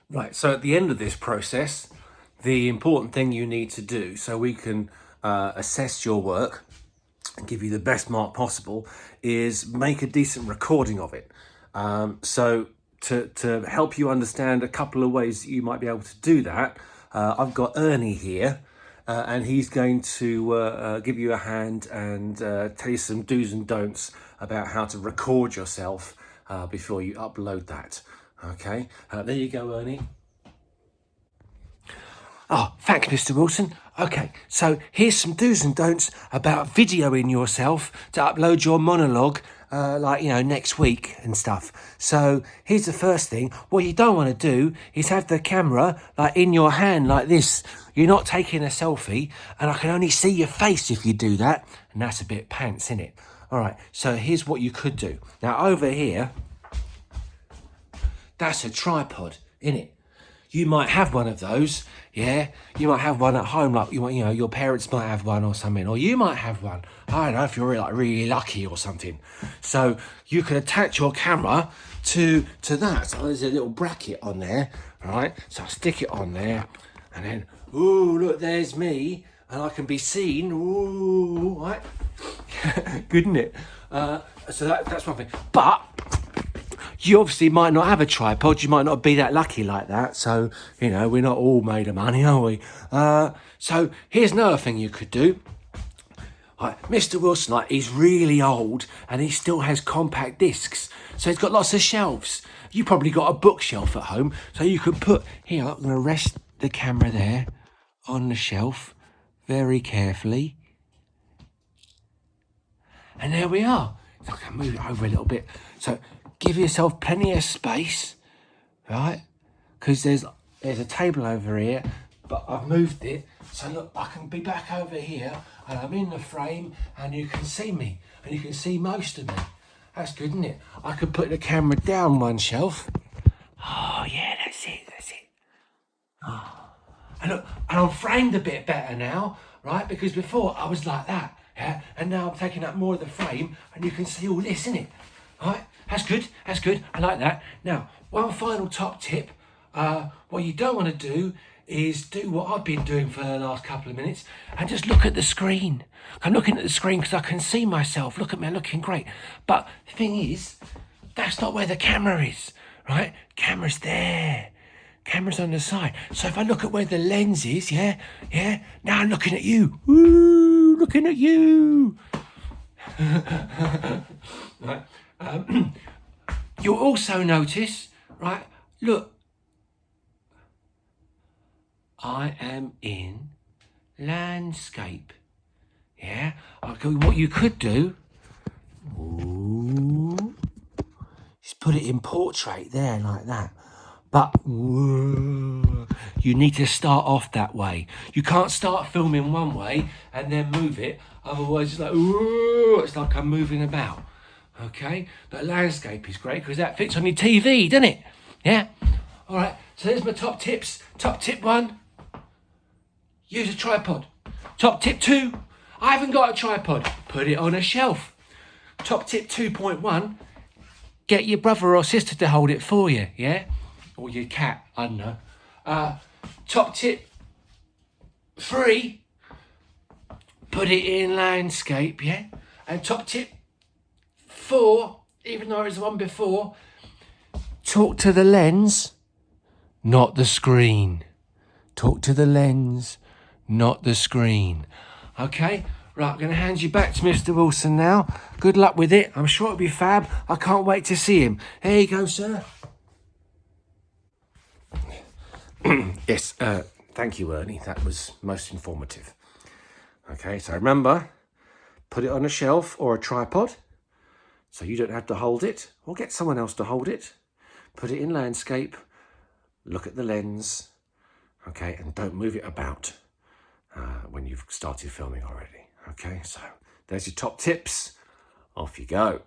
Right, so at the end of this process, the important thing you need to do so we can assess your work and give you the best mark possible is make a decent recording of it. So to help you understand a couple of ways that you might be able to do that, I've got Ernie here. And he's going to give you a hand and tell you some do's and don'ts about how to record yourself before you upload that. Okay, there you go, Ernie. Oh, thanks, Mr. Wilson. Okay, so here's some do's and don'ts about videoing yourself to upload your monologue, next week and stuff. So here's the first thing. What you don't want to do is have the camera in your hand like this. You're not taking a selfie, and I can only see your face if you do that, and that's a bit pants, isn't it? All right, so here's what you could do. Now over here, that's a tripod, isn't it? You might have one of those, yeah? You might have one at home, like your parents might have one or something, or you might have one. I don't know if you're really lucky or something. So you can attach your camera to that. So there's a little bracket on there, right? So I stick it on there, and then, ooh, look, there's me, and I can be seen. Ooh, right? Good, isn't it? So that's one thing. But you obviously might not have a tripod. You might not be that lucky like that. So, we're not all made of money, are we? So here's another thing you could do. Right, Mr. Wilson, he's really old and he still has compact discs. So he's got lots of shelves. You probably got a bookshelf at home. So you could put, here, I'm going to rest the camera there on the shelf very carefully. And there we are. So I can move it over a little bit. So give yourself plenty of space, right? Because there's a table over here, but I've moved it. So look, I can be back over here, and I'm in the frame, and you can see me, and you can see most of me. That's good, isn't it? I could put the camera down one shelf. Oh, yeah, that's it. Oh. And look, and I'm framed a bit better now, right? Because before I was like that, yeah? And now I'm taking up more of the frame, and you can see all this, isn't it? Right? That's good. I like that. Now, one final top tip. What you don't want to do is do what I've been doing for the last couple of minutes and just look at the screen. I'm looking at the screen because I can see myself. Look at me, I'm looking great. But the thing is, that's not where the camera is, right? Camera's there. Camera's on the side. So if I look at where the lens is, yeah, now I'm looking at you. Woo, looking at you. Right. You'll also notice, right, look, I am in landscape. Yeah, what you could do, is put it in portrait there like that. But you need to start off that way. You can't start filming one way and then move it. Otherwise, it's like I'm moving about. Okay, but landscape is great because that fits on your TV, doesn't it? Yeah. All right. So there's my top tips. Top tip 1: use a tripod. Top tip 2: I haven't got a tripod. Put it on a shelf. Top tip 2.1: get your brother or sister to hold it for you. Yeah, or your cat. I don't know. Top tip 3: put it in landscape. Yeah, and top tip 4, even though it was the one before, talk to the lens, not the screen. Talk to the lens, not the screen. Okay, right, I'm going to hand you back to Mr. Wilson now. Good luck with it. I'm sure it'll be fab. I can't wait to see him. Here you go, sir. Yes, thank you, Ernie. That was most informative. Okay, so remember, put it on a shelf or a tripod, so you don't have to hold it, or get someone else to hold it. Put it in landscape, look at the lens, okay, and don't move it about when you've started filming already. Okay, so there's your top tips. Off you go.